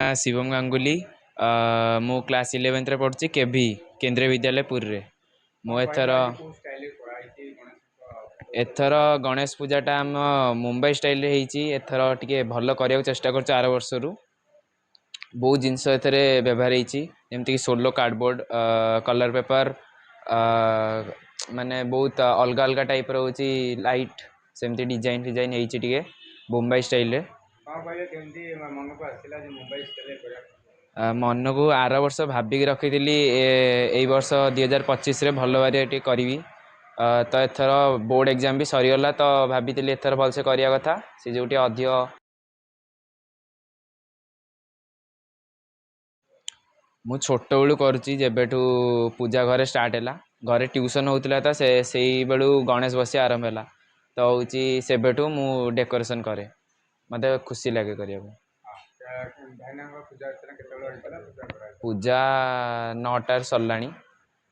शिवम गांगुली मु क्लास 11 रे पढ़ुची केभी केंद्रीय विद्यालय पुरी रे मु एथर गणेश पूजाटा आम मुंबई स्टाइल रे ହେଇଛି एथर टिके भल करिया चेष्टा करछु आर वर्ष रु बहुत जिनस एथरे व्यवहार ହେଇଛି जेमति कि सोलो कार्डबोर्ड कलर पेपर माने बहुत अलग अलग टाइप रो होची लाइट सेमति डिजाइन डिजाइन ହେଇଛି टिके मुंबई स्टाइल रे मन को आर वर्ष भाविक रखी वर्ष 2025 रे भल भारी करी तो एथर बोर्ड एग्जाम भी सरीगला तो भाभी एथर भलसे करिया कथा से जो अधिक मु छोट बेलू करुच्ची जेबेठू पूजा घरे स्टार्ट है घरे ट्यूशन होता तो से बेलू गणेश बसिया आरंभ है तो हूँ सेबेठू मु डेकोरेशन करे मत खुशी लगे करिया पूजा 9टार सरलाणी